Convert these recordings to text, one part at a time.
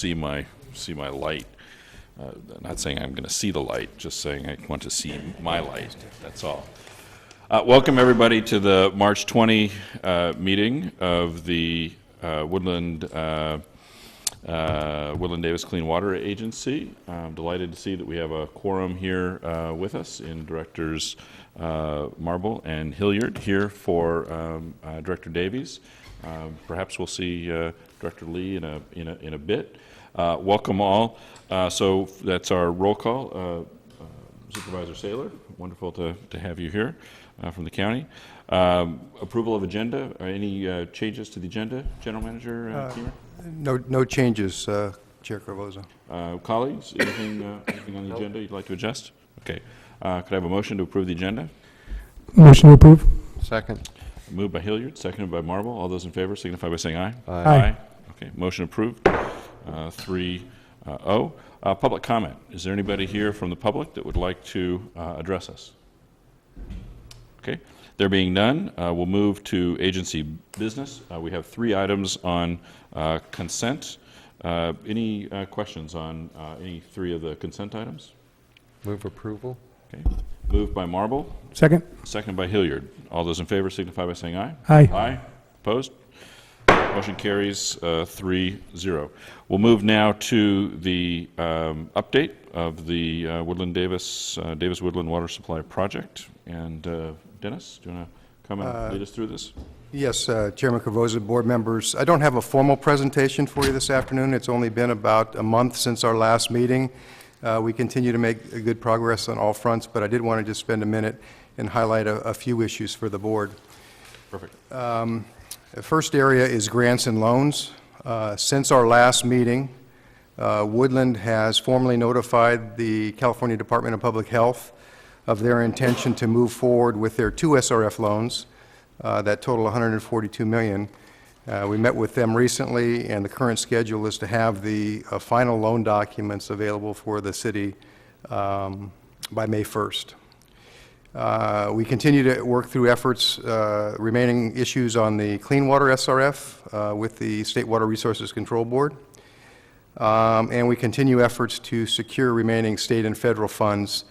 see my light. Not saying I'm going to see the light, just saying I want to see my light. That's all. Welcome everybody to the March 20 meeting of the Woodland Davis Clean Water Agency. I'm delighted to see that we have a quorum here with us in Directors Marble and Hilliard here for Director Davies. Perhaps we'll see Director Lee in a bit. Welcome all. So that's our roll call. Supervisor Saylor, wonderful to have you here from the county. Approval of agenda. Any changes to the agenda, General Manager Keemer? No changes, Chair Carvoza. Colleagues, anything on the agenda you'd like to adjust? Okay. Could I have a motion to approve the agenda? Motion to approve. Second. Moved by Hilliard, seconded by Marble. All those in favor signify by saying aye. Aye. Okay, motion approved. 3-0. Public comment. Is there anybody here from the public that would like to address us? Okay. There being none, we'll move to agency business. We have 3 items on consent. Any questions on any 3 of the consent items? Move approval. Okay. Moved by Marble. Second. Second by Hilliard. All those in favor signify by saying aye. Aye. Aye. Opposed? Motion carries 3-0. We'll move now to the update of the Davis Woodland Water Supply Project. And Dennis, do you want to come and lead us through this? Yes, Chairman Carvoza, board members. I don't have a formal presentation for you this afternoon. It's only been about a month since our last meeting. We continue to make good progress on all fronts, but I did want to just spend a minute and highlight a few issues for the board. Perfect. The first area is grants and loans. Since our last meeting, Woodland has formally notified the California Department of Public Health of their intention to move forward with their 2 SRF loans that total $142 million. We met with them recently, and the current schedule is to have the final loan documents available for the city by May 1st. We continue to work through efforts, remaining issues on the Clean Water SRF with the State Water Resources Control Board. And we continue efforts to secure remaining state and federal funds.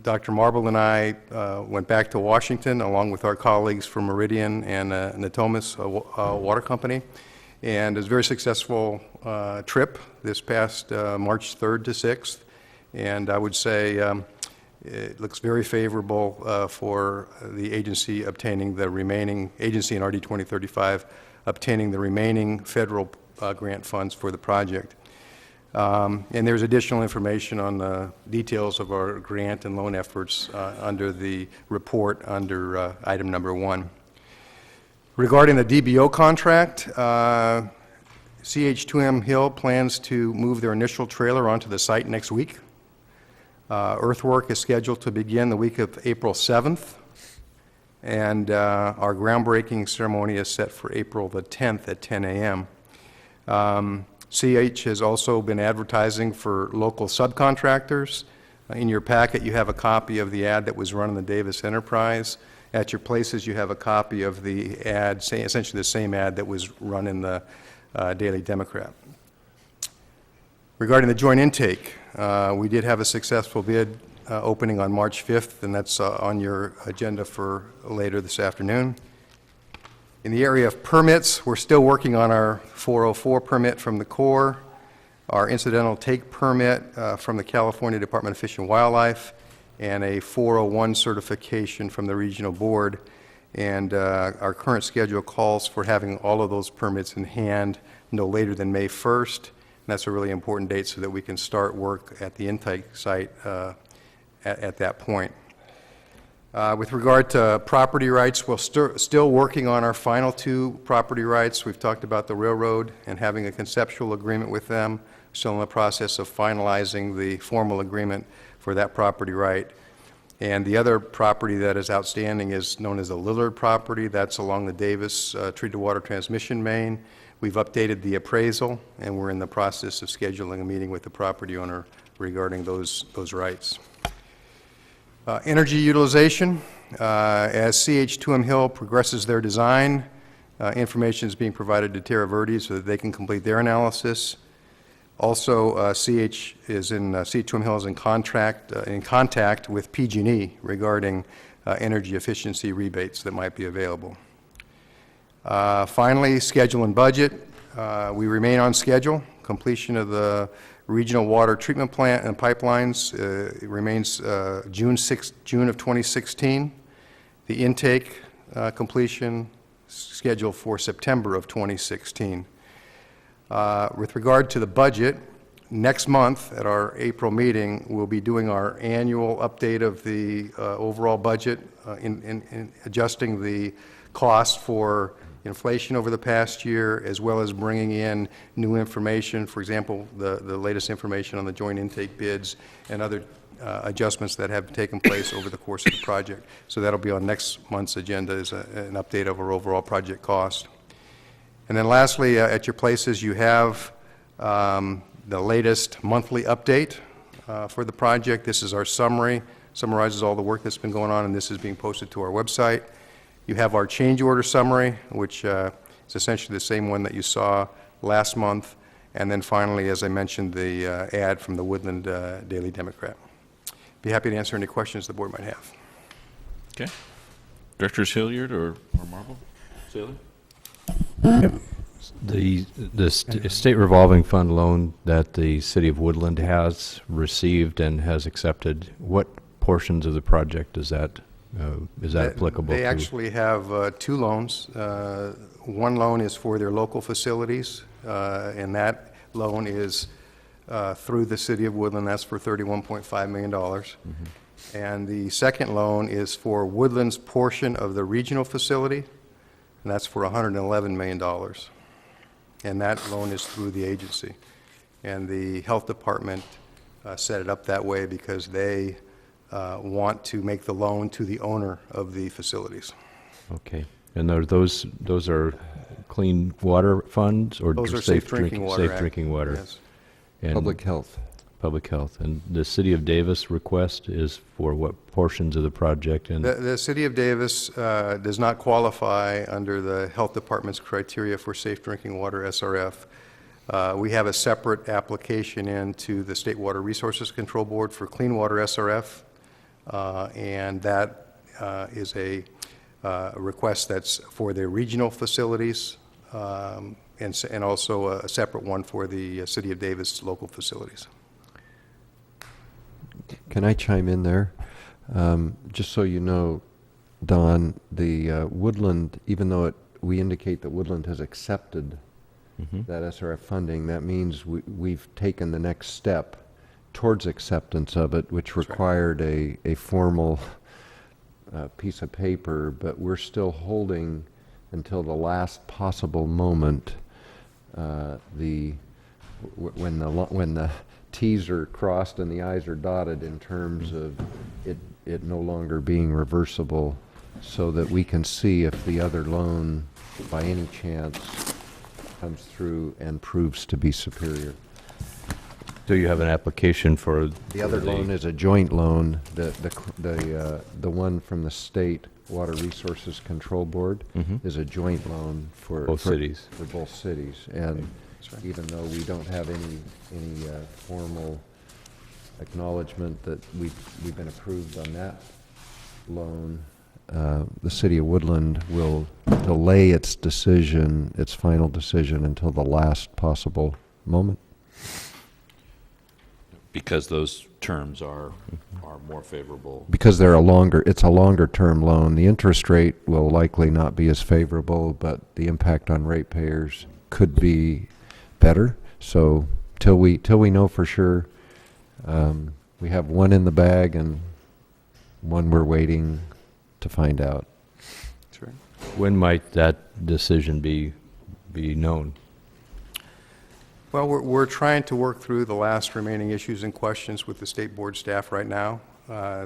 Dr. Marble and I went back to Washington along with our colleagues from Meridian and Natomas Water Company, and it was a very successful trip this past March 3rd to 6th, and I would say it looks very favorable for the agency obtaining the remaining, agency in RD 2035, obtaining the remaining federal grant funds for the project. And there's additional information on the details of our grant and loan efforts under the report under item number 1. Regarding the DBO contract, CH2M Hill plans to move their initial trailer onto the site next week. Earthwork is scheduled to begin the week of April 7th, and our groundbreaking ceremony is set for April the 10th at 10 a.m. CH has also been advertising for local subcontractors. In your packet, you have a copy of the ad that was run in the Davis Enterprise. At your places, you have a copy of the ad, essentially the same ad that was run in the Daily Democrat. Regarding the joint intake, we did have a successful bid opening on March 5th, and that's on your agenda for later this afternoon. In the area of permits, we're still working on our 404 permit from the Corps, our incidental take permit from the California Department of Fish and Wildlife, and a 401 certification from the Regional Board. And our current schedule calls for having all of those permits in hand no later than May 1st. And that's a really important date so that we can start work at the intake site at that point. With regard to property rights, we're still working on our final 2 property rights. We've talked about the railroad and having a conceptual agreement with them. Still in the process of finalizing the formal agreement for that property right. And the other property that is outstanding is known as the Lillard property. That's along the Davis treated water transmission main. We've updated the appraisal, and we're in the process of scheduling a meeting with the property owner regarding those rights. Energy utilization. As CH2M Hill progresses their design, Information is being provided to Terra Verde so that they can complete their analysis. Also, CH is in, C2M Hill is in contact with PG&E regarding energy efficiency rebates that might be available. Finally, schedule and budget. We remain on schedule. Completion of the regional water treatment plant and pipelines remains June of 2016. The intake completion scheduled for September of 2016. With regard to the budget, next month at our April meeting, we'll be doing our annual update of the overall budget, in adjusting the cost for inflation over the past year, as well as bringing in new information, for example, the latest information on the joint intake bids and other adjustments that have taken place over the course of the project. So that'll be on next month's agenda as an update of our overall project cost. And then lastly, at your places, you have the latest monthly update for the project. This is our summary, summarizes all the work that's been going on, and this is being posted to our website. You have our change order summary, which is essentially the same one that you saw last month. And then finally, as I mentioned, the ad from the Woodland Daily Democrat. Be happy to answer any questions the board might have. Okay. Directors Hilliard or Marble? Saylor? The state revolving fund loan that the city of Woodland has received and has accepted, what portions of the project is that applicable to? They actually have two loans. One loan is for their local facilities, and that loan is through the city of Woodland. That's for $31.5 million. Mm-hmm. And the second loan is for Woodland's portion of the regional facility, and that's for $111 million. And that loan is through the agency. And the health department set it up that way because they want to make the loan to the owner of the facilities. Okay. And are those are clean water funds or those are safe drinking water? Safe drinking water. Yes. And Public health. Public health. And the City of Davis request is for what portions of the project? And The City of Davis does not qualify under the Health Department's criteria for safe drinking water, SRF. We have a separate application into the State Water Resources Control Board for clean water SRF, and that is a request that's for the regional facilities, and also a separate one for the City of Davis local facilities. Can I chime in there? Just so you know, Don, the Woodland, even though we indicate that Woodland has accepted that SRF funding, that means we've taken the next step towards acceptance of it, which required a formal piece of paper, but we're still holding until the last possible moment when the T's are crossed and the I's are dotted in terms of it no longer being reversible, so that we can see if the other loan by any chance comes through and proves to be superior. do you have an application for? The other loan is a joint loan. The one from the State Water Resources Control Board is a joint loan for Both cities. For both cities, and even though we don't have any formal acknowledgement that we've been approved on that loan, the City of Woodland will delay its decision, its final decision, until the last possible moment. Because those terms are more favorable. Because it's a longer term loan. The interest rate will likely not be as favorable, but the impact on ratepayers could be better. So till we know for sure, we have one in the bag and one we're waiting to find out. That's right. When might that decision be known? Well, we're trying to work through the last remaining issues and questions with the State Board staff right now.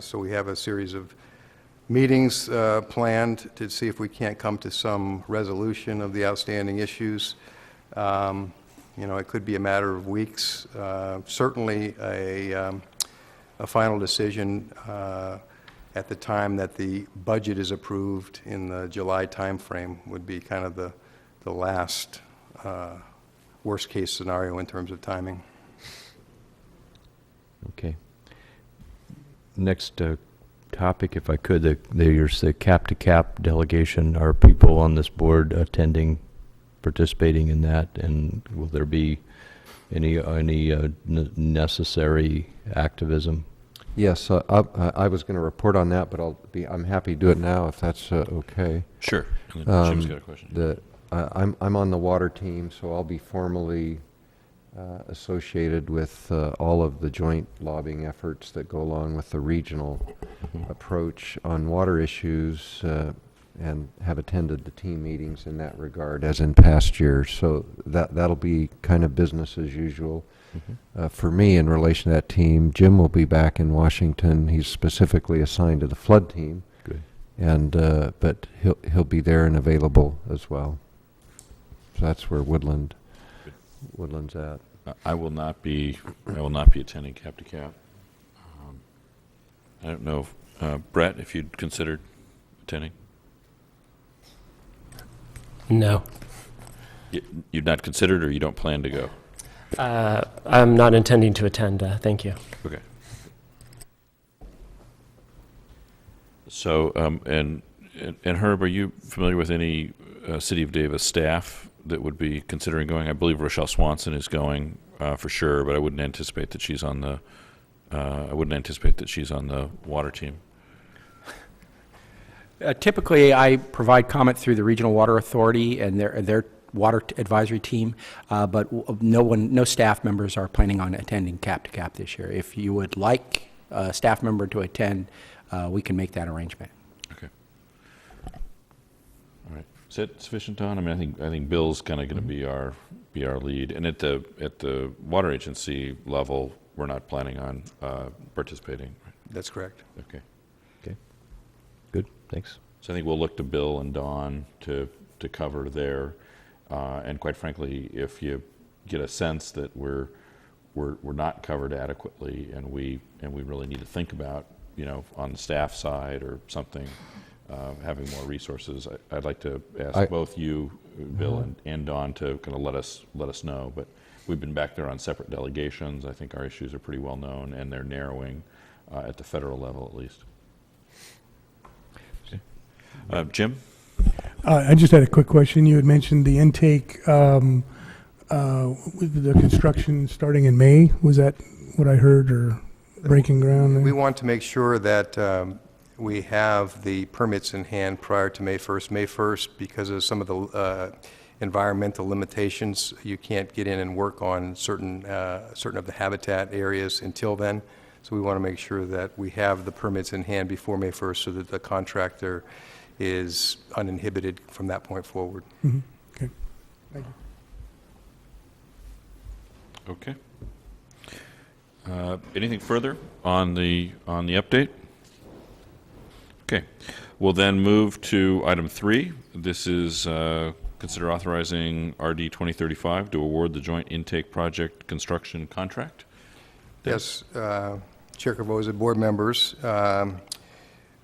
So we have a series of meetings planned to see if we can't come to some resolution of the outstanding issues. It could be a matter of weeks. Certainly a final decision at the time that the budget is approved in the July timeframe would be kind of the last worst-case scenario in terms of timing. Okay. Next topic, if I could, there's the cap-to-cap delegation. Are people on this board attending, participating in that? And will there be any necessary activism? Yes, I was going to report on that, but I'm happy to do it now if that's okay. Sure. And then Jim's got a question. I'm on the water team, so I'll be formally associated with all of the joint lobbying efforts that go along with the regional approach on water issues, and have attended the team meetings in that regard as in past years. So that'll be kind of business as usual. For me, in relation to that team, Jim will be back in Washington. He's specifically assigned to the flood team. Good. And but he'll be there and available as well. So that's where Woodland's at. I will not be attending Cap to Cap. I don't know, Brett, if you'd considered attending. No. You've not considered, or you don't plan to go? I'm not intending to attend. Thank you. Okay. So, and Herb, are you familiar with any City of Davis staff that would be considering going? I believe Rochelle Swanson is going for sure, but I wouldn't anticipate that she's on the water team. Typically, I provide comment through the Regional Water Authority and their water advisory team, but no staff members are planning on attending Cap to Cap this year. If you would like a staff member to attend, we can make that arrangement. Okay. All right. Is that sufficient, Don? I mean, I think Bill's kind of going to be our lead, and at the water agency level, we're not planning on participating. Right? That's correct. Okay. Okay. Good. Thanks. So I think we'll look to Bill and Don to cover there, and quite frankly, if you get a sense that we're not covered adequately, and we really need to think about, on the staff side or something, having more resources, I'd like to ask both you, Bill, and Don to kind of let us know. But we've been back there on separate delegations. I think our issues are pretty well known, and they're narrowing at the federal level at least. Okay. Jim? I just had a quick question. You had mentioned the intake with the construction starting in May. Was that what I heard, or breaking ground? We want to make sure that we have the permits in hand prior to May 1st. May 1st, because of some of the environmental limitations, you can't get in and work on certain of the habitat areas until then. So we want to make sure that we have the permits in hand before May 1st so that the contractor is uninhibited from that point forward. Mm-hmm. Okay. Thank you. Okay. Anything further on the update? Okay. We'll then move to item 3. This is consider authorizing RD 2035 to award the Joint Intake Project construction contract. Yes, Chair Cavoza, board members, the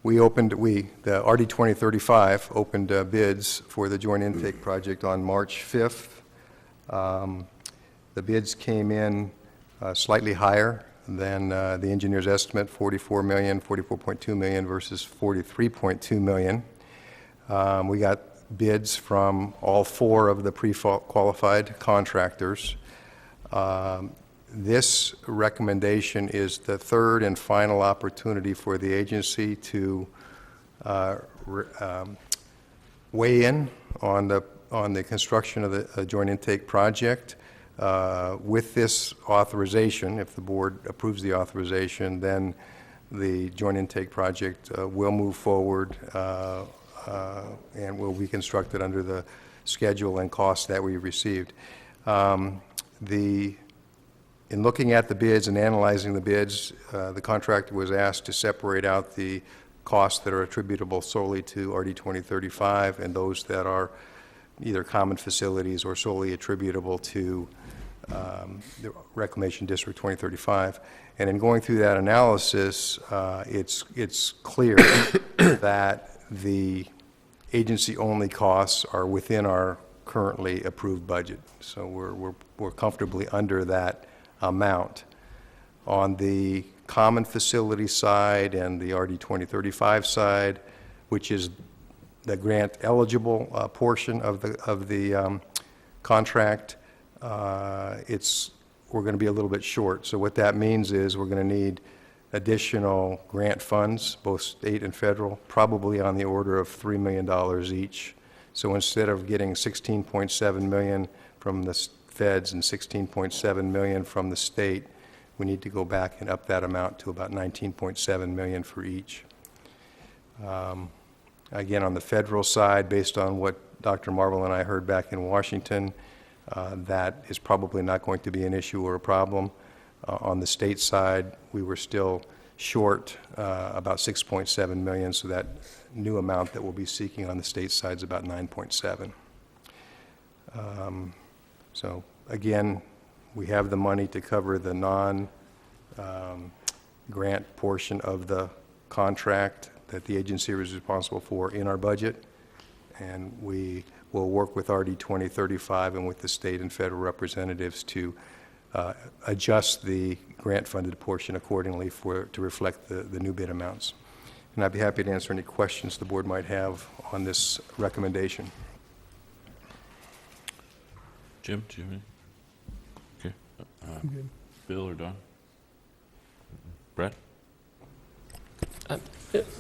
RD 2035 opened bids for the Joint Intake Project on March 5th. The bids came in slightly higher than the engineer's estimate, $44.2 million versus $43.2 million. We got bids from all 4 of the pre-qualified contractors. This recommendation is the third and final opportunity for the agency to weigh in on the construction of the joint intake project. With this authorization, if the board approves the authorization, then the joint intake project will move forward and will be constructed under the schedule and costs that we received. In looking at the bids and analyzing the bids, the contractor was asked to separate out the costs that are attributable solely to RD 2035 and those that are either common facilities or solely attributable to the Reclamation District 2035. And in going through that analysis, it's clear that the agency-only costs are within our currently approved budget. So we're comfortably under that amount. On the common facility side and the RD 2035 side, which is the grant eligible portion of the contract, we're going to be a little bit short. So what that means is we're going to need additional grant funds, both state and federal, probably on the order of $3 million each. So instead of getting $16.7 million from the feds and $16.7 million from the state, we need to go back and up that amount to about $19.7 million for each. Again, on the federal side, based on what Dr. Marble and I heard back in Washington, that is probably not going to be an issue or a problem. On the state side, we were still short about $6.7 million, so that new amount that we'll be seeking on the state side is about $9.7. So again, we have the money to cover the non-grant portion of the contract that the agency is responsible for in our budget, and we will work with RD 2035 and with the state and federal representatives to adjust the grant-funded portion accordingly to reflect the new bid amounts. And I'd be happy to answer any questions the board might have on this recommendation. Jim, do you have any? Okay. I'm good. Bill or Don? Brett?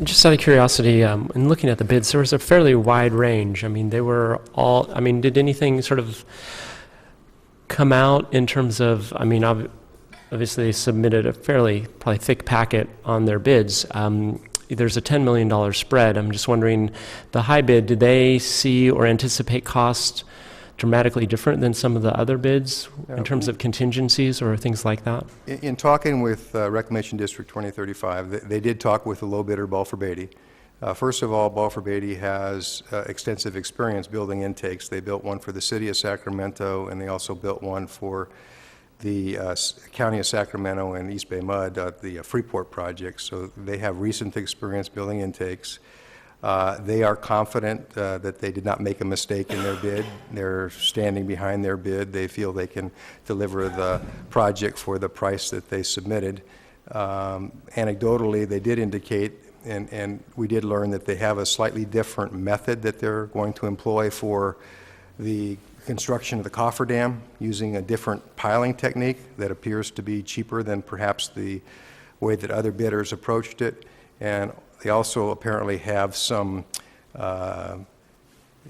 Just out of curiosity, in looking at the bids, there was a fairly wide range. I mean, they were all, I mean, did anything sort of come out in terms of, I mean, obviously they submitted a fairly probably thick packet on their bids. There's a $10 million spread. I'm just wondering, the high bid, did they see or anticipate costs dramatically different than some of the other bids in terms of contingencies or things like that? In talking with Reclamation District 2035, they did talk with the low bidder, Balfour Beatty. First of all, Balfour Beatty has extensive experience building intakes. They built one for the city of Sacramento, and they also built one for the county of Sacramento and East Bay Mud, the Freeport project. So they have recent experience building intakes. They are confident that they did not make a mistake in their bid. They're standing behind their bid. They feel they can deliver the project for the price that they submitted. Anecdotally, they did indicate, and we did learn that they have a slightly different method that they're going to employ for the construction of the cofferdam, using a different piling technique that appears to be cheaper than perhaps the way that other bidders approached it. And they also apparently have some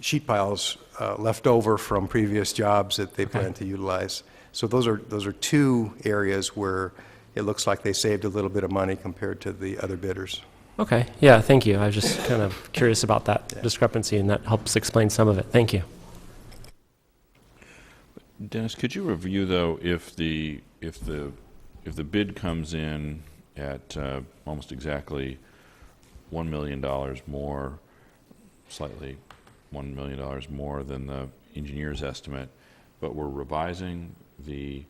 sheet piles left over from previous jobs that they plan to utilize. So those are two areas where it looks like they saved a little bit of money compared to the other bidders. Okay, yeah, thank you. I was just kind of curious about that discrepancy, and that helps explain some of it. Thank you. Dennis, could you review though if the bid comes in at almost exactly $1 million more, slightly $1 million more than the engineer's estimate, but we're revising the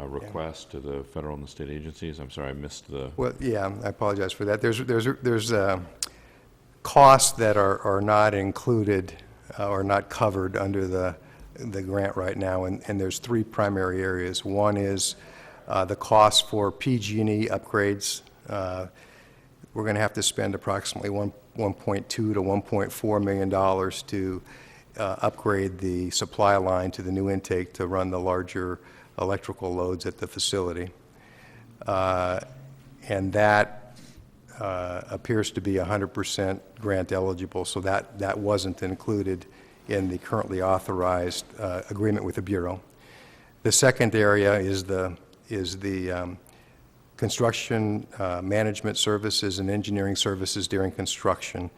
request to the federal and the state agencies? I'm sorry, I missed the... Well, yeah, I apologize for that. There's costs that are not included or not covered under the grant right now, and there's three primary areas. One is the cost for PG&E upgrades. We're going to have to spend approximately $1.2 to $1.4 million to upgrade the supply line to the new intake to run the larger electrical loads at the facility. And that appears to be 100% grant eligible, so that wasn't included in the currently authorized agreement with the Bureau. The second area is the construction management services and engineering services during construction.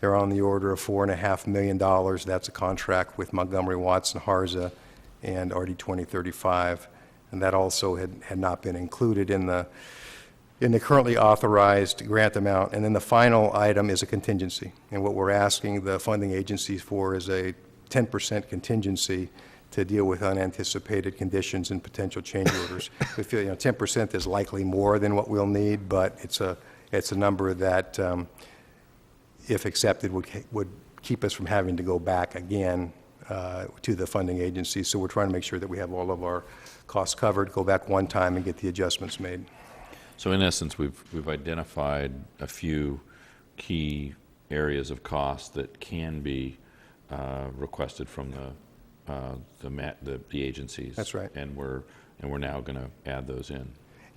They're on the order of $4.5 million. That's a contract with Montgomery Watson Harza and RD 2035, and that also had not been included in the currently authorized grant amount. And then the final item is a contingency, and what we're asking the funding agencies for is a 10% contingency to deal with unanticipated conditions and potential change orders. We feel 10% is likely more than what we'll need, but it's a number that, if accepted, would keep us from having to go back again to the funding agency. So we're trying to make sure that we have all of our costs covered, go back one time and get the adjustments made. So in essence, we've identified a few key areas of cost that can be requested from the agencies. That's right. And we're now going to add those in.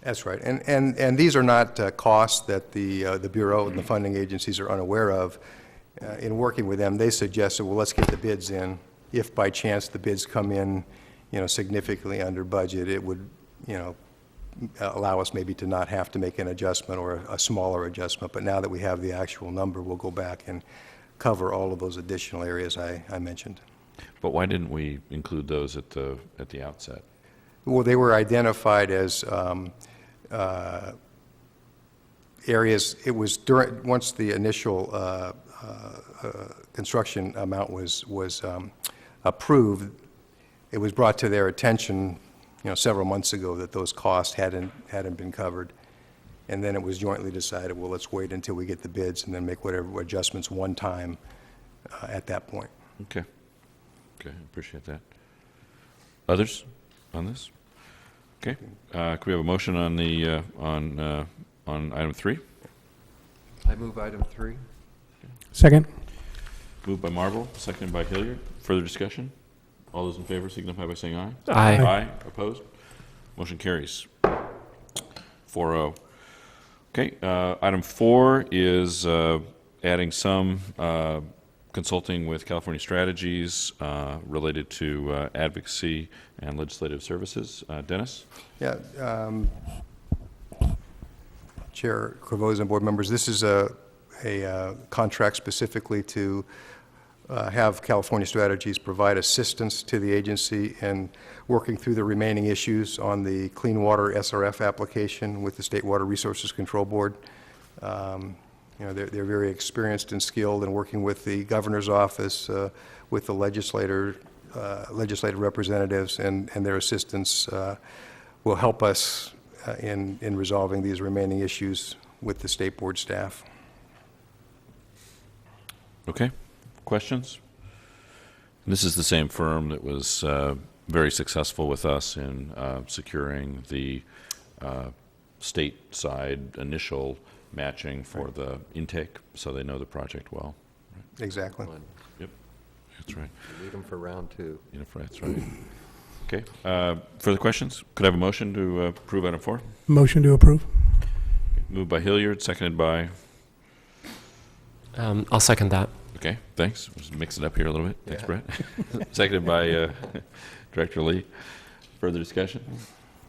That's right. And these are not costs that the Bureau and the funding agencies are unaware of. In working with them, they suggested, well, let's get the bids in. If by chance the bids come in, significantly under budget, it would, allow us maybe to not have to make an adjustment or a smaller adjustment. But now that we have the actual number, we'll go back and cover all of those additional areas I mentioned. But why didn't we include those at the outset? Well, they were identified as areas. It was once the initial construction amount was approved, it was brought to their attention, several months ago that those costs hadn't been covered. And then it was jointly decided, well, let's wait until we get the bids and then make whatever adjustments one time at that point. Okay. Okay, I appreciate that. Others on this? Okay. Could we have a motion on the on item 3? I move item 3. Second? Moved by Marble, seconded by Hilliard. Further discussion? All those in favor signify by saying aye. Aye. Aye. Opposed? Motion carries. 4-0. Okay, item 4 is adding some consulting with California Strategies related to advocacy and legislative services. Dennis? Yeah, Chair Corvoza and board members, this is a contract specifically to have California Strategies provide assistance to the agency in working through the remaining issues on the Clean Water SRF application with the State Water Resources Control Board. They're very experienced and skilled in working with the governor's office, with the legislative representatives, and their assistance will help us in resolving these remaining issues with the state board staff. Okay. Questions? This is the same firm that was very successful with us in securing the state-side initial matching for the intake, so they know the project well. Right? Exactly. Yep, that's right. Need them for round 2. That's right. Okay. Further questions? Could I have a motion to approve item 4? Motion to approve? Moved by Hilliard, seconded by... I'll second that. Okay, thanks. Let's mix it up here a little bit. Thanks, Brett. Seconded by Director Lee. Further discussion?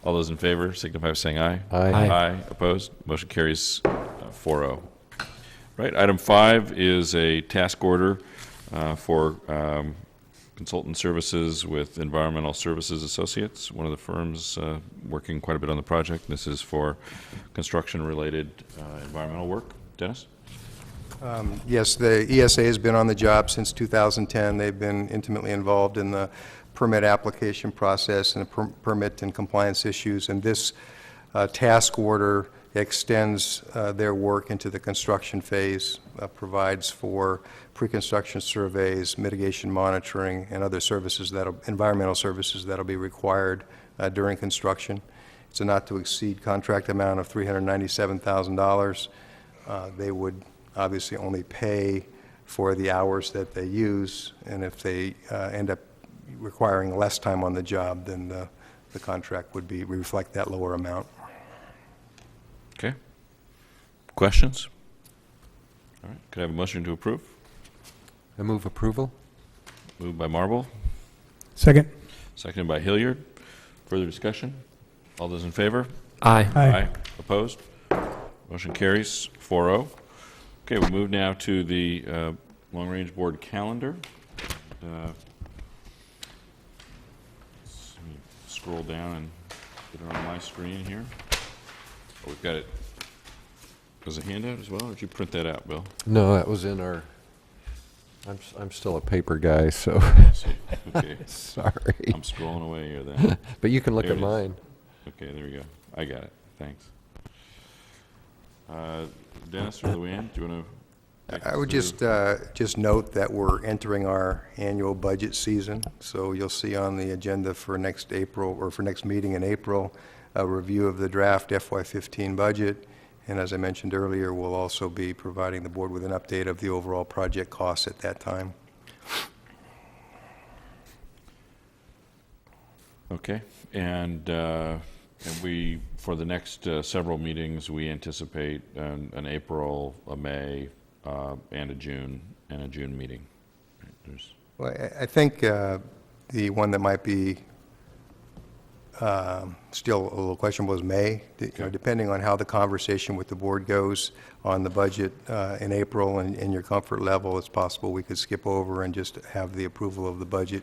All those in favor signify by saying aye. Aye. Aye. Aye. Opposed? Motion carries 4-0. Right, item 5 is a task order for consultant services with Environmental Services Associates, one of the firms working quite a bit on the project. This is for construction-related environmental work. Dennis? Yes, the ESA has been on the job since 2010. They've been intimately involved in the permit application process and the permit and compliance issues, and this task order extends their work into the construction phase, provides for pre-construction surveys, mitigation monitoring, and other services, environmental services that'll be required during construction. It's a not-to-exceed contract amount of $397,000. They would obviously only pay for the hours that they use, and if they end up requiring less time on the job, then the contract would reflect that lower amount. Okay. Questions? All right. Could I have a motion to approve? I move approval. Moved by Marble, Second? seconded by Hilliard. Further discussion? All those in favor? Aye. Aye. Opposed? Motion carries 4-0. Okay, we move now to the long-range board calendar. Let me scroll down and get it on my screen here. Oh, we've got it as a handout as well, or did you print that out, Bill? No, that was in our, I'm still a paper guy, so I see. Okay, sorry. I'm scrolling away here then. But you can look There at it is. mine. Okay, there we go. I got it. Thanks. Dennis or Luann, do you want to I would just note that we're entering our annual budget season, so you'll see on the agenda for next April, or for next meeting in April, a review of the draft FY15 budget, and as I mentioned earlier, we'll also be providing the board with an update of the overall project costs at that time. Okay, and we, for the next several meetings, we anticipate an April, a May, and a June meeting. Right, Well, I think the one that might be still a little questionable is May. You know, depending on how the conversation with the board goes on the budget in April and your comfort level, it's possible we could skip over and just have the approval of the budget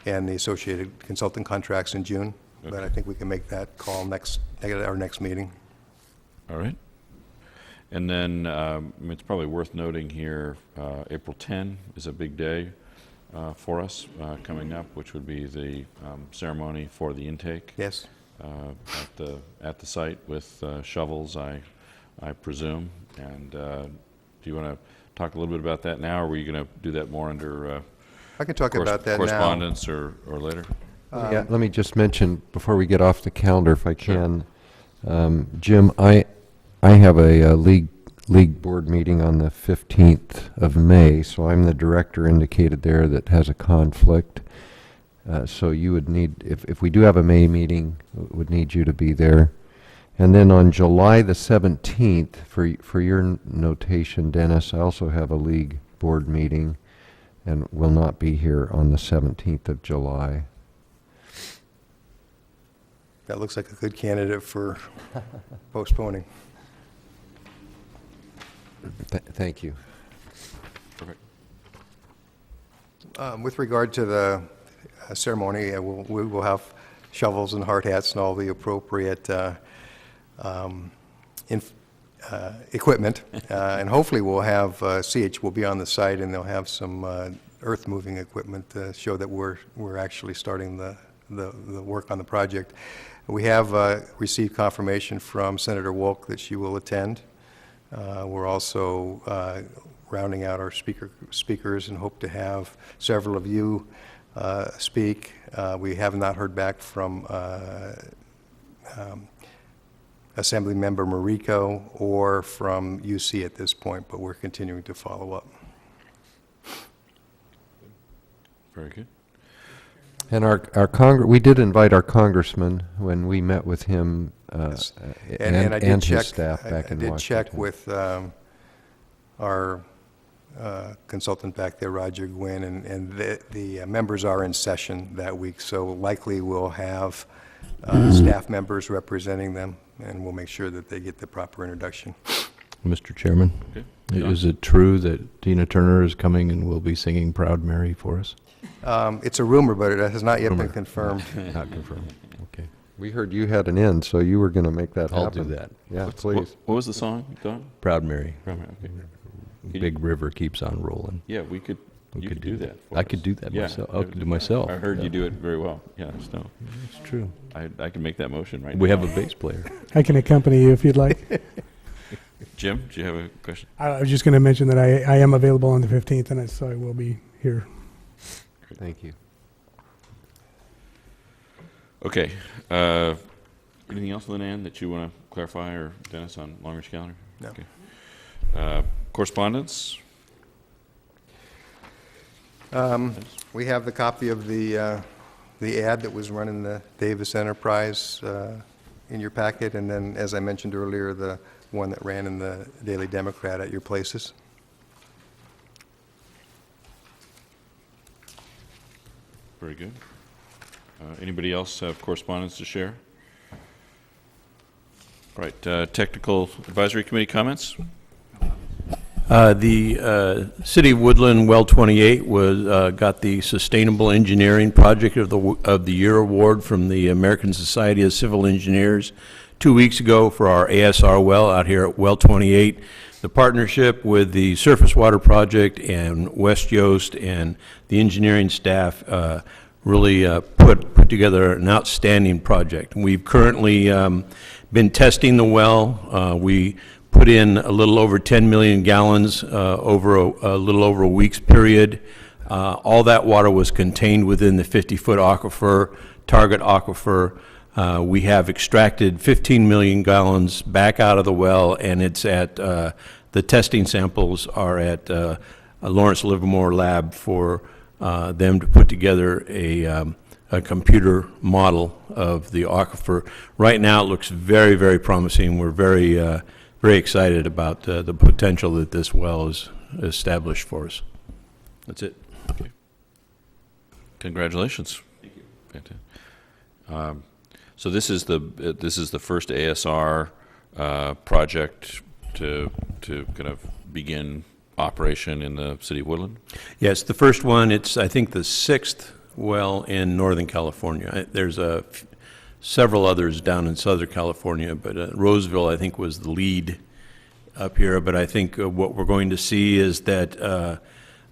and the associated consultant contracts in June. But I think we can make that call at our next meeting. All right. And then it's probably worth noting here, April 10 is a big day for us coming up, which would be the ceremony for the intake. Yes. At the site with shovels, I presume. And do you want to talk a little bit about that now, or were you going to do that more under I can talk about that now. correspondence or later? Yeah, let me just mention, before we get off the calendar, if I can, Jim, I have a league board meeting on the 15th of May, so I'm the director indicated there that has a conflict. So you would need, if we do have a May meeting, would need you to be there. And then on July the 17th, for your notation, Dennis, I also have a league board meeting and will not be here on the 17th of July. That looks like a good candidate for postponing. Thank you. Perfect. With regard to the ceremony, we will have shovels and hard hats and all the appropriate equipment, and hopefully we'll have CH will be on the site, and they'll have some earth-moving equipment to show that we're actually starting the work on the project. We have received confirmation from Senator Wolk that she will attend. We're also rounding out our speakers and hope to have several of you speak. We have not heard back from Assembly Member Mariko or from UC at this point, but we're continuing to follow up. Very good. And we did invite our congressman when we met with him Yes. and I did check, his staff back in Washington. I did check with our consultant back there, Roger Gwynn, and the members are in session that week, so likely we'll have staff members representing them, and we'll make sure that they get the proper introduction. Mr. Chairman, Okay. is it true that Tina Turner is coming and will be singing Proud Mary for us? It's a rumor, but it has not yet Rumor. been confirmed. Not confirmed. Okay. We heard you had an in, so you were going to make that happen. I'll do that. Yeah, What please. was the song, Don? Proud Mary. Okay. Big river keeps on rolling. Yeah, you could do that for I us. could do that Yeah, myself. I could do myself. I heard you do it very well. Yeah, so It's true. I can make that motion right We now. have a bass player. I can accompany you if you'd like. Jim, do you have a question? I was just going to mention that I am available on the 15th, and so I will be here. Thank you. Okay. Anything else, Lynn Ann, that you want to clarify, or Dennis, on long-range calendar? No. Okay. Correspondence? We have the copy of the ad that was run in the Davis Enterprise in your packet, and then, as I mentioned earlier, the one that ran in the Daily Democrat at your places. Very good. Anybody else have correspondence to share? All right, Technical Advisory Committee comments? The City of Woodland Well 28 got the Sustainable Engineering Project of the Year award from the American Society of Civil Engineers 2 weeks ago for our ASR well out here at Well 28. The partnership with the Surface Water Project and West Yost and the engineering staff really put together an outstanding project. We've currently been testing the well. We put in a little over 10 million gallons over a little over a week's period. All that water was contained within the 50-foot aquifer, target aquifer. We have extracted 15 million gallons back out of the well, and it's at, the testing samples are at Lawrence Livermore Lab for them to put together a computer model of the aquifer. Right now, it looks very, very promising. We're very, very excited about the potential that this well is established for us. That's it. Okay. Congratulations. Thank you. Fantastic. So this is the first ASR project to kind of begin operation in the city of Woodland? Yes, the first one, it's, I think, the 6th well in Northern California. There's several others down in Southern California, but Roseville, I think, was the lead up here. But I think what we're going to see is that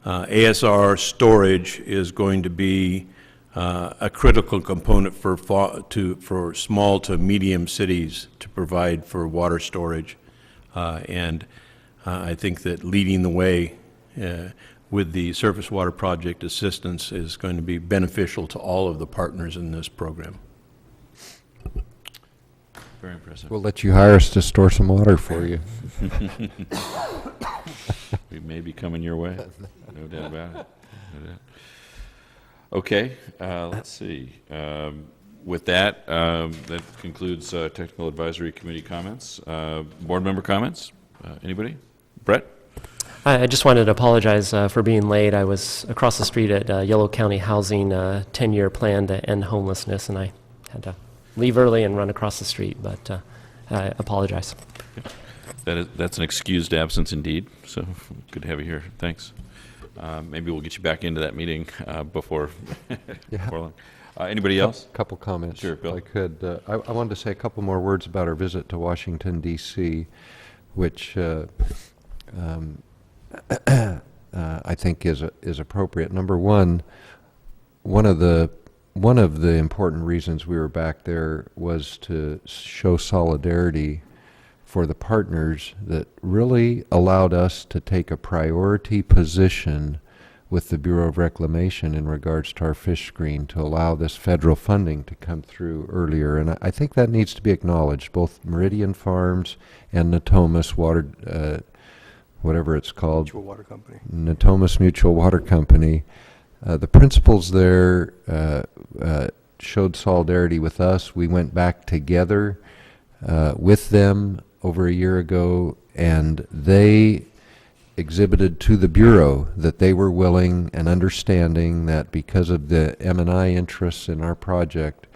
ASR storage is going to be a critical component for small to medium cities to provide for water storage. And I think that leading the way with the surface water project assistance is going to be beneficial to all of the partners in this program. Very impressive. We'll let you hire us to store some water for you. We may be coming your way. No doubt about it. No doubt. Okay, let's see. With that, that concludes Technical Advisory Committee comments. Board member comments? Anybody? Brett? I just wanted to apologize for being late. I was across the street at Yellow County Housing 10-year plan to end homelessness, and I had to leave early and run across the street, but I apologize. That's an excused absence indeed, so good to have you here. Thanks. Maybe we'll get you back into that meeting before long. Anybody else? A couple comments. Sure, Bill. If I could. I wanted to say a couple more words about our visit to Washington, D.C., which I think is appropriate. Number one, one of the important reasons we were back there was to show solidarity for the partners that really allowed us to take a priority position with the Bureau of Reclamation in regards to our fish screen to allow this federal funding to come through earlier. And I think that needs to be acknowledged. Both Meridian Farms and Natomas Water, whatever it's called. Mutual Water Company. Natomas Mutual Water Company. The principals there showed solidarity with us. We went back together with them over a year ago, and they exhibited to the Bureau that they were willing and understanding that because of the M&I interests in our project,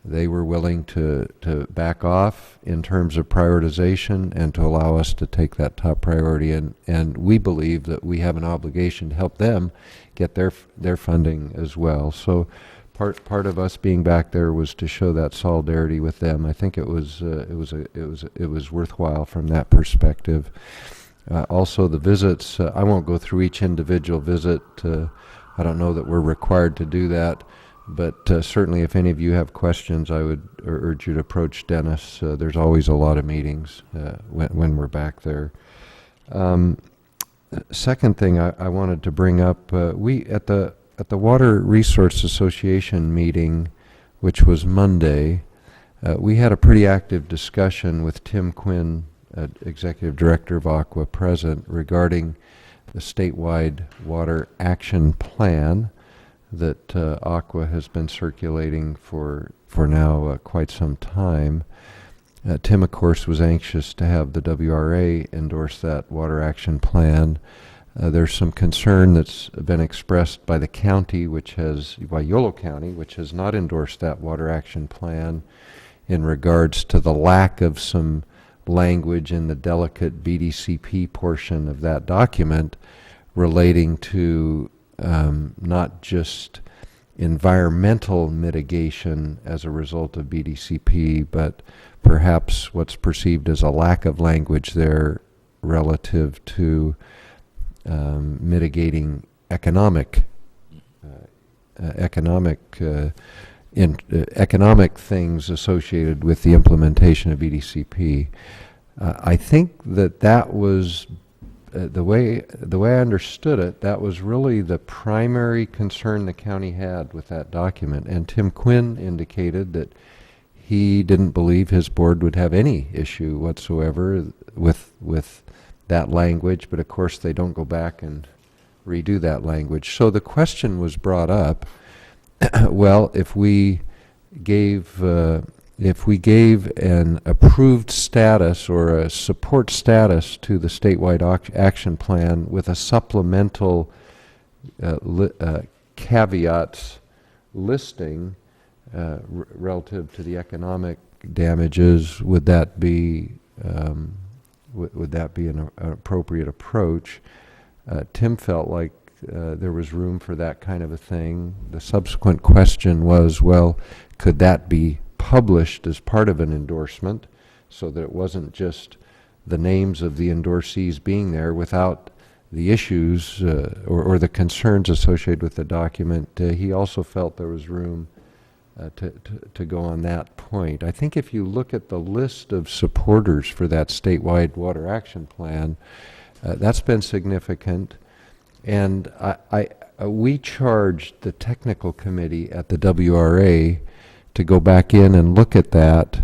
they were willing to back off in terms of prioritization and to allow us to take that top priority. And we believe that we have an obligation to help them get their funding as well. So part of us being back there was to show that solidarity with them. I think it was worthwhile from that perspective. Also, the visits. I won't go through each individual visit. I don't know that we're required to do that, but certainly, if any of you have questions, I would urge you to approach Dennis. There's always a lot of meetings when we're back there. Second thing I wanted to bring up: we at the Water Resource Association meeting, which was Monday, we had a pretty active discussion with Tim Quinn, Executive Director of Aqua, present, regarding the statewide water action plan that Aqua has been circulating for now quite some time. Tim, of course, was anxious to have the WRA endorse that water action plan. There's some concern that's been expressed by the county, by Yolo County, which has not endorsed that water action plan, in regards to the lack of some language in the delicate BDCP portion of that document relating to not just environmental mitigation as a result of BDCP, but perhaps what's perceived as a lack of language there relative to mitigating economic things associated with the implementation of BDCP. I think that was the way I understood it. That was really the primary concern the county had with that document. And Tim Quinn indicated that he didn't believe his board would have any issue whatsoever with that language. But of course, they don't go back and redo that language. So the question was brought up. Well, if we gave an approved status or a support status to the statewide action plan with a supplemental caveats listing relative to the economic damages, would that be an appropriate approach? Tim felt like there was room for that kind of a thing. The subsequent question was, well, could that be published as part of an endorsement so that it wasn't just the names of the endorsees being there without the issues or the concerns associated with the document? He also felt there was room to go on that point. I think if you look at the list of supporters for that statewide water action plan, that's been significant. And we charged the technical committee at the WRA to go back in and look at that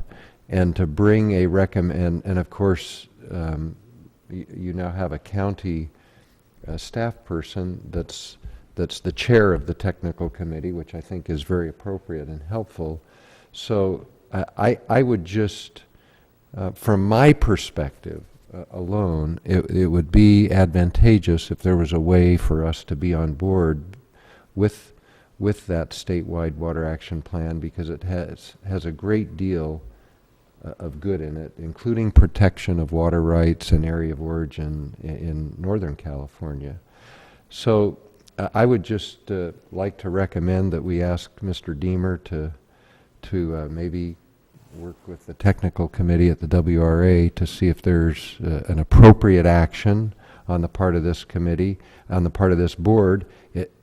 and to bring a recommend. And of course, you now have a county staff person that's the chair of the technical committee, which I think is very appropriate and helpful. So I would just, from my perspective alone, it would be advantageous if there was a way for us to be on board with that statewide water action plan, because it has a great deal of good in it, including protection of water rights and area of origin in Northern California. So I would just like to recommend that we ask Mr. Deemer to maybe work with the technical committee at the WRA to see if there's an appropriate action on the part of this committee, on the part of this board.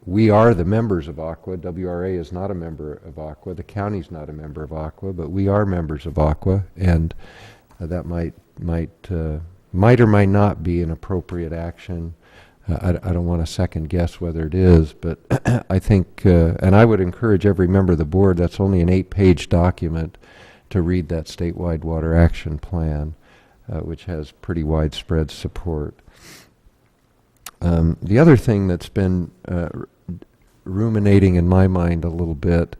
We are the members of ACWA. WRA is not a member of ACWA. The county's not a member of ACWA, but we are members of ACWA, and that might or might not be an appropriate action. I don't want to second guess whether it is, but I think, and I would encourage every member of the board, that's only an 8-page document, to read that statewide water action plan, which has pretty widespread support. The other thing that's been ruminating in my mind a little bit,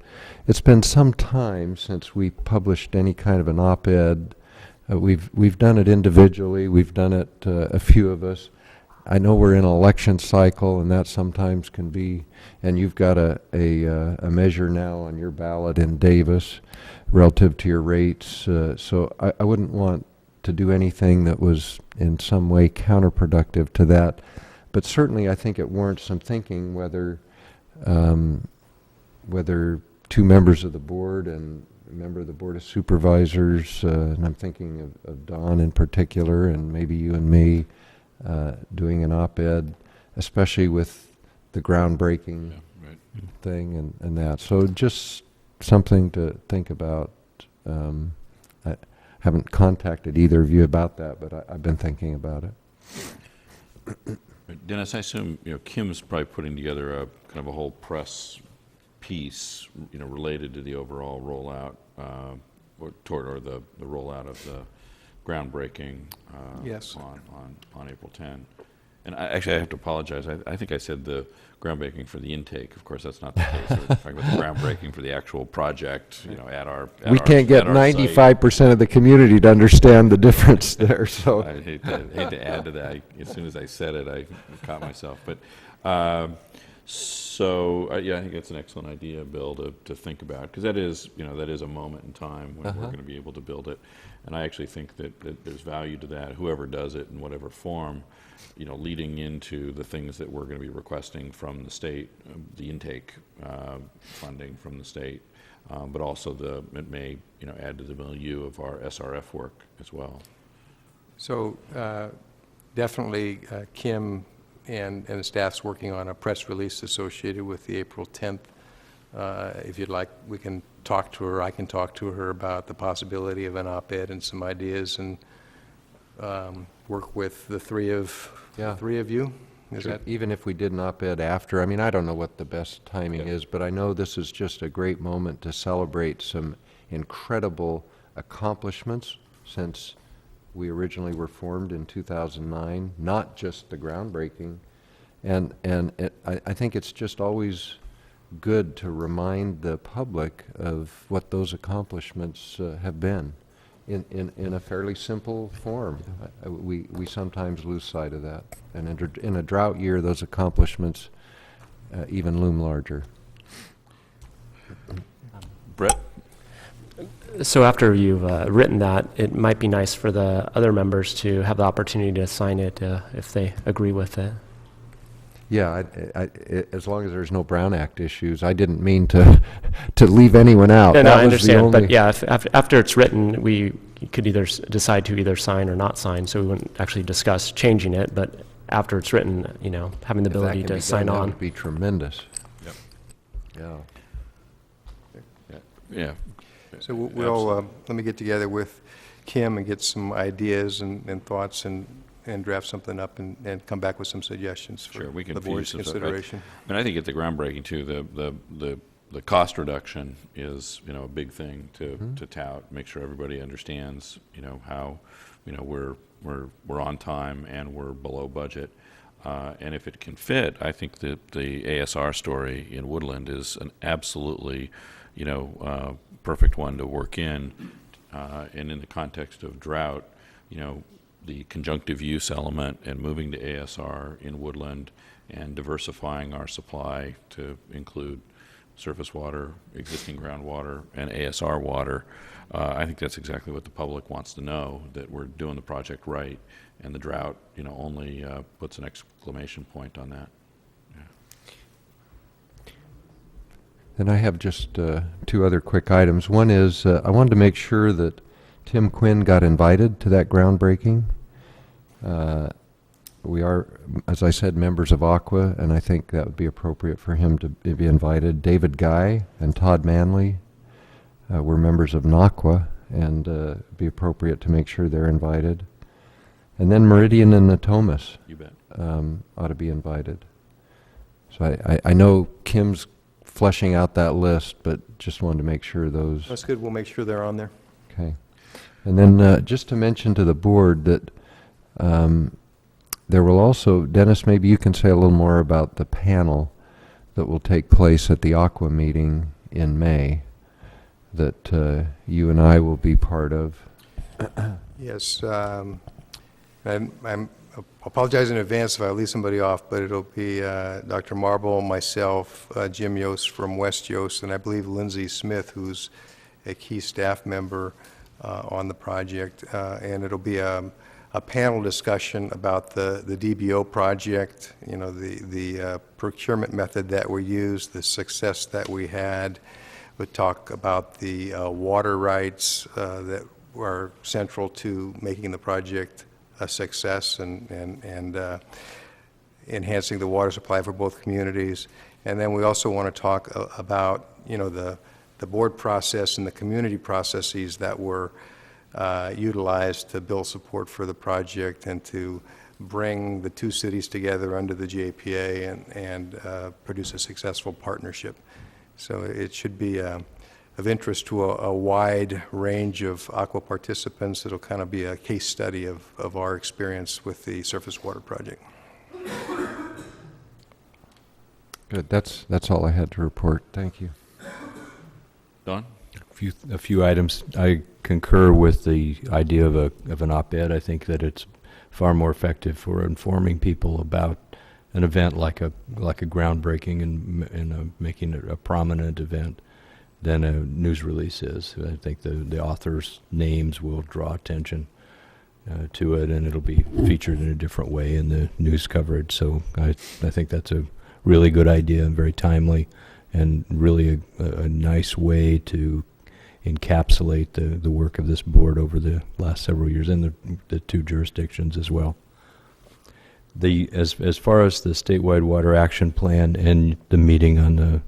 it's been some time since we published any kind of an op-ed. We've done it individually. We've done it, a few of us. I know we're in an election cycle, and that sometimes can be, and you've got a measure now on your ballot in Davis relative to your rates. So I wouldn't want to do anything that was in some way counterproductive to that. But certainly I think it warrants some thinking whether two members of the board and a member of the Board of Supervisors, and I'm thinking of Don in particular, and maybe you and me, doing an op-ed, especially with the groundbreaking thing and that. So just something to think about. I haven't contacted either of you about that, but I've been thinking about it. Dennis, I assume Kim's probably putting together a kind of a whole press piece, related to the overall rollout, or the rollout of the groundbreaking Yes. on April 10. And I have to apologize. I think I said the groundbreaking for the intake. Of course, that's not the case. We're talking about the groundbreaking for the actual project. We can't get 95% of the community to understand the difference there. So I hate to add to that. As soon as I said it, I caught myself. But I think that's an excellent idea, Bill, to think about, because that is a moment in time when we're going to be able to build it. And I actually think that there's value to that, whoever does it in whatever form, leading into the things that we're going to be requesting from the state, the intake funding from the state, but also it may add to the milieu of our SRF work as well. So definitely Kim and the staff's working on a press release associated with the April 10th. If you'd like, we can talk to her. I can talk to her about the possibility of an op-ed and some ideas. And work with the three of you. Is that Even if we did an op-ed after, I mean, I don't know what the best timing Yeah. is, but I know this is just a great moment to celebrate some incredible accomplishments since we originally were formed in 2009, not just the groundbreaking. And I think it's just always good to remind the public of what those accomplishments have been in a fairly simple form. We sometimes lose sight of that. And in a drought year, those accomplishments even loom larger. Brett? So after you've written that, it might be nice for the other members to have the opportunity to sign it if they agree with it. Yeah, as long as there's no Brown Act issues. I didn't mean to leave anyone out. No, That I was the understand, but only- yeah, after it's written, we could either decide to either sign or not sign, so we wouldn't actually discuss changing it, but after it's written, having the if that ability can to be sign done, that on. would be tremendous. Yep. Yeah. Yeah. So we'll, let me get together with Kim and get some ideas and thoughts and draft something up and come back with some suggestions for Sure, we can the board's fuse some stuff. consideration. I mean, I think at the groundbreaking too, the cost reduction is, a big thing to tout, make sure everybody understands, how, we're on time and we're below budget. And if it can fit, I think that the ASR story in Woodland is an absolutely, perfect one to work in. And in the context of drought, the conjunctive use element and moving to ASR in Woodland and diversifying our supply to include surface water, existing groundwater, and ASR water. I think that's exactly what the public wants to know, that we're doing the project right, and the drought, only puts an exclamation point on that. And I have just two other quick items. One is I wanted to make sure that Tim Quinn got invited to that groundbreaking. We are, as I said, members of Aqua, and I think that would be appropriate for him to be invited. David Guy and Todd Manley were members of NAQUA, and it'd be appropriate to make sure they're invited. And then Meridian and Natomas You bet. ought to be invited. So I know Kim's fleshing out that list, but just wanted to make sure those... That's good, we'll make sure they're on there. Okay. And then just to mention to the board that there will also, Dennis, maybe you can say a little more about the panel that will take place at the Aqua meeting in May that you and I will be part of. Yes, I'm apologize in advance if I leave somebody off, but it'll be Dr. Marble, myself, Jim Yost from West Yost, and I believe Lindsay Smith, who's a key staff member on the project. And it'll be a panel discussion about the DBO project, the procurement method that we used, the success that we had. We'll talk about the water rights that were central to making the project a success and enhancing the water supply for both communities. And then we also want to talk about, the board process and the community processes that were utilized to build support for the project and to bring the two cities together under the JPA and produce a successful partnership. So it should be of interest to a wide range of Aqua participants. It'll kind of be a case study of our experience with the surface water project. Good. That's all I had to report. Thank you. Don? A few items. I concur with the idea of an op-ed. I think that it's far more effective for informing people about an event like a groundbreaking and making it a prominent event than a news release is. I think the authors' names will draw attention to it, and it'll be featured in a different way in the news coverage. So I think that's a really good idea and very timely, and really a nice way to encapsulate the work of this board over the last several years in the two jurisdictions as well. As far as the statewide water action plan and the meeting on the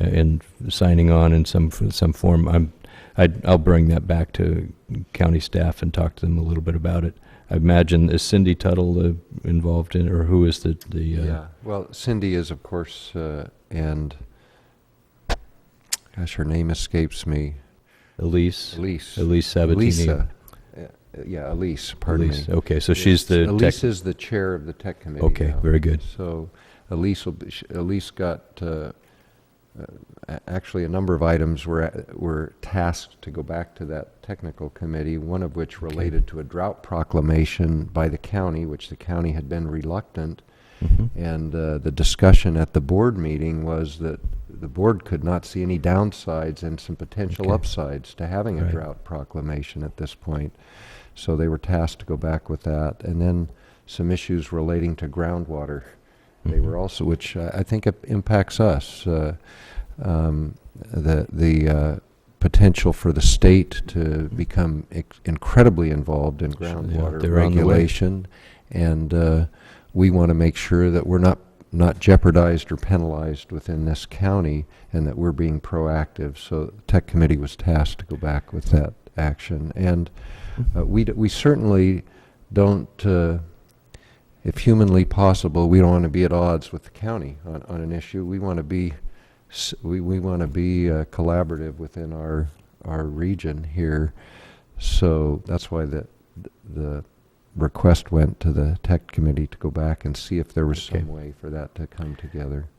and signing on in some form, I'll bring that back to county staff and talk to them a little bit about it. I imagine, is Cindy Tuttle involved in, or who is the Yeah, well, Cindy is, of course, and, gosh, her name escapes me. Elise? Elise. Elise Sabatini. Lisa. Yeah, Elise, pardon Elise. me. Okay, so she's the Elise tech. is the chair of the tech committee Okay, now. very good. So Elise Elise got, actually, a number of items were tasked to go back to that technical committee, one of which related to a drought proclamation by the county, which the county had been reluctant. And the discussion at the board meeting was that the board could not see any downsides and some potential upsides to having a Right. drought proclamation at this point. So they were tasked to go back with that. And then some issues relating to groundwater. They were also, which I think it impacts us, the potential for the state to become incredibly involved in groundwater they're on the way. regulation, and we want to make sure that we're not jeopardized or penalized within this county, and that we're being proactive. So the Tech Committee was tasked to go back with that action, and we certainly don't. If humanly possible, we don't want to be at odds with the county on an issue. We want to be collaborative within our region here. So that's why the request went to the tech committee to go back and see if there was some way for that to come together.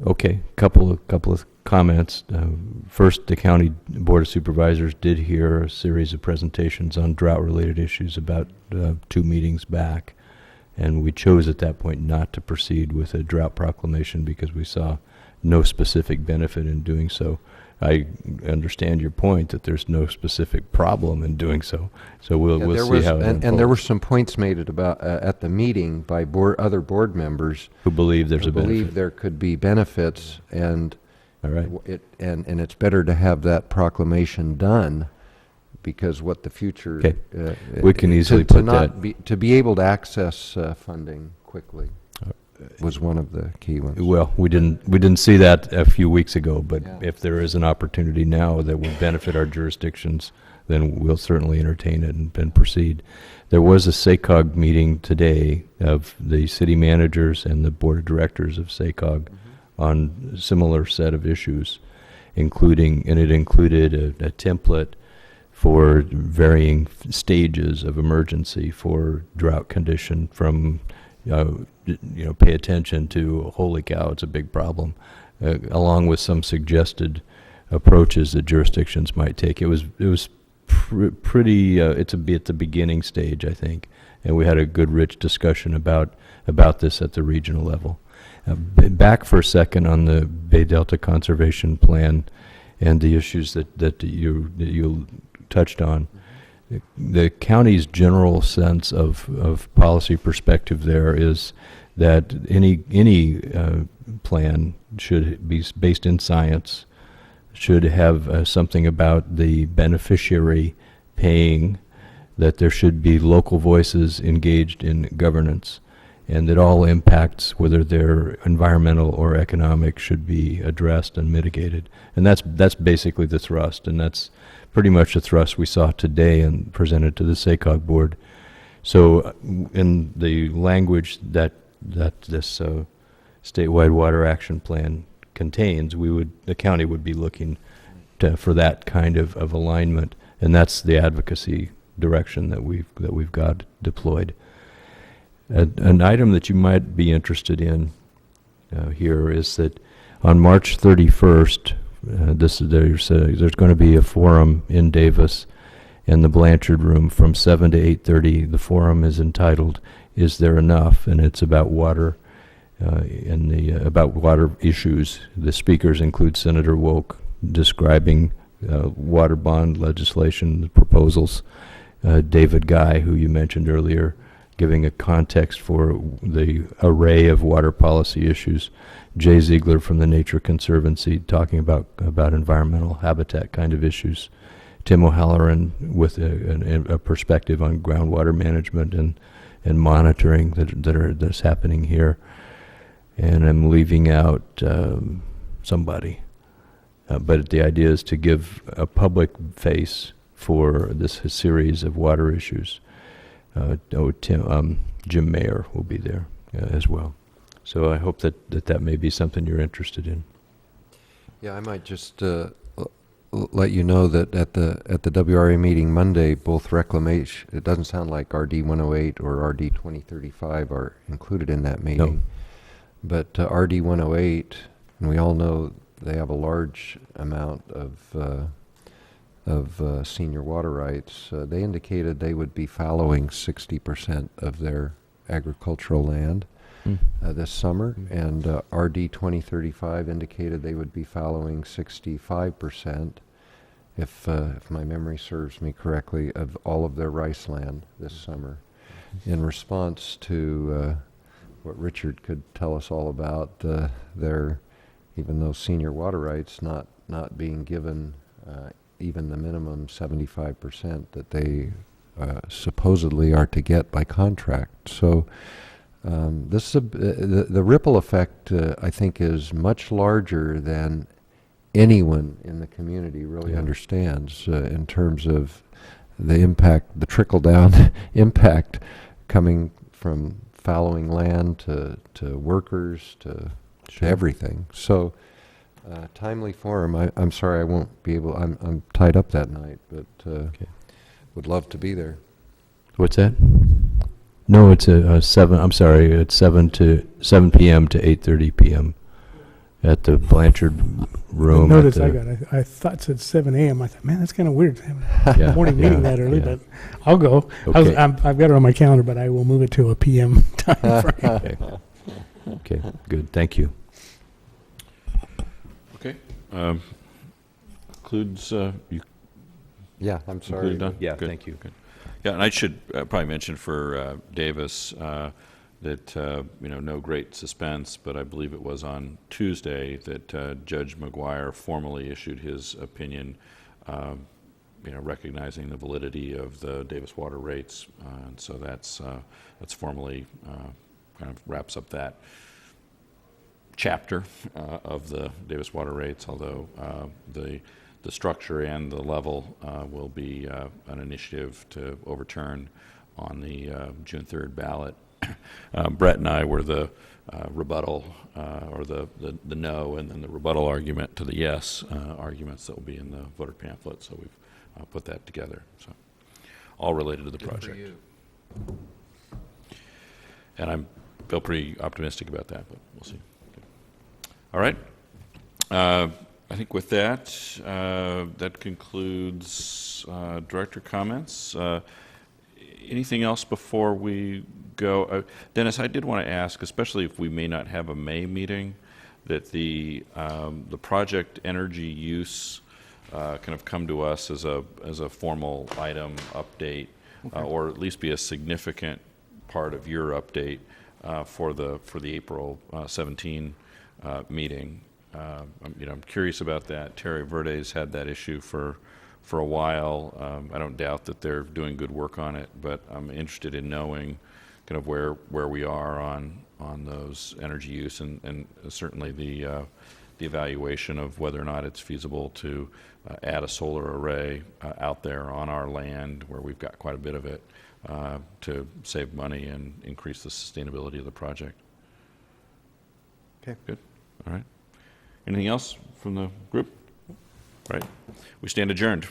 Okay, couple of comments. First, the County Board of Supervisors did hear a series of presentations on drought-related issues about 2 meetings back, and we chose at that point not to proceed with a drought proclamation because we saw no specific benefit in doing so. I understand your point that there's no specific problem in doing so. So we'll see how it unfolds. And there were some points made at the meeting by other board members who believe there's who a benefit. believe there could be benefits, and All right. and it's better to have that proclamation done, because what the future Okay. We can easily put that. To be able to access funding quickly was one of the key ones. Well, we didn't see that a few weeks ago, but Yeah. if there is an opportunity now that would benefit our jurisdictions, then we'll certainly entertain it and proceed. There was a SACOG meeting today of the city managers and the board of directors of SACOG on a similar set of issues, and it included a template for varying stages of emergency for drought condition, from pay attention to holy cow, it's a big problem, along with some suggested approaches that jurisdictions might take. It was pretty. It's at the beginning stage, I think, and we had a good, rich discussion about this at the regional level. Back for a second on the Bay Delta Conservation Plan and the issues that you touched on. The county's general sense of policy perspective there is that any plan should be based in science, should have something about the beneficiary paying, that there should be local voices engaged in governance, and that all impacts, whether they're environmental or economic, should be addressed and mitigated. And that's basically the thrust, and that's pretty much the thrust we saw today and presented to the SACOG board. So in the language that this statewide water action plan contains, the county would be looking for that kind of alignment, and that's the advocacy direction that we've got deployed. An item that you might be interested in here is that on March 31st, there's going to be a forum in Davis in the Blanchard Room from 7 to 8:30. The forum is entitled "Is There Enough?" and it's about water about water issues. The speakers include Senator Woke describing water bond legislation, the proposals, David Guy, who you mentioned earlier, giving a context for the array of water policy issues, Jay Ziegler from the Nature Conservancy talking about environmental habitat kind of issues, Tim O'Halloran with a perspective on groundwater management and monitoring that's happening here. And I'm leaving out somebody. But the idea is to give a public face for this series of water issues. Jim Mayer will be there as well. So I hope that may be something you're interested in. Yeah, I might just let you know that at the WRA meeting Monday, both reclamation, it doesn't sound like RD 108 or RD 2035 are included in that meeting. But RD 108, and we all know they have a large amount of senior water rights. They indicated they would be fallowing 60% of their agricultural land this summer, and RD 2035 indicated they would be following 65%, if my memory serves me correctly, of all of their rice land this summer. In response to what Richard could tell us all about, their, even those senior water rights not being given even the minimum 75% that they supposedly are to get by contract. So this is the ripple effect, I think, is much larger than anyone in the community really understands in terms of the impact, the trickle-down impact coming from fallowing land to workers to everything. So timely forum. I'm sorry I won't be able. I'm tied up that night, but would love to be there. What's that? No, it's a 7. I'm sorry, it's 7 p.m. to 8:30 p.m. at the Blanchard Room. The notice I got, I thought it said 7 a.m. I thought, man, that's kind of weird to have a morning meeting that early, but I'll go. Okay. I've got it on my calendar, but I will move it to a p.m. time frame. Okay, good. Thank you. Okay. Concludes, you Yeah, I'm sorry. concluded, Don? Yeah, Good. thank you. Good. Yeah, and I should probably mention for Davis that, no great suspense, but I believe it was on Tuesday that Judge McGuire formally issued his opinion, recognizing the validity of the Davis water rates. And so that's formally kind of wraps up that chapter of the Davis water rates, although the structure and the level will be an initiative to overturn on the June 3rd ballot. Brett and I were the rebuttal, or the no, and then the rebuttal argument to the yes arguments that will be in the voter pamphlet. So we've put that together. So all related to the project. And I feel pretty optimistic about that, but we'll see. All right. I think with that, that concludes director comments. Anything else before we go? Dennis, I did want to ask, especially if we may not have a May meeting, that the project energy use kind of come to us as a formal item update, or at least be a significant part of your update for the April 17 meeting. I'm curious about that. Terry Verde's had that issue for a while. I don't doubt that they're doing good work on it, but I'm interested in knowing kind of where we are on those energy use, and certainly the evaluation of whether or not it's feasible to add a solar array out there on our land where we've got quite a bit of it to save money and increase the sustainability of the project. Okay. Good. All right. Anything else from the group? All right. We stand adjourned.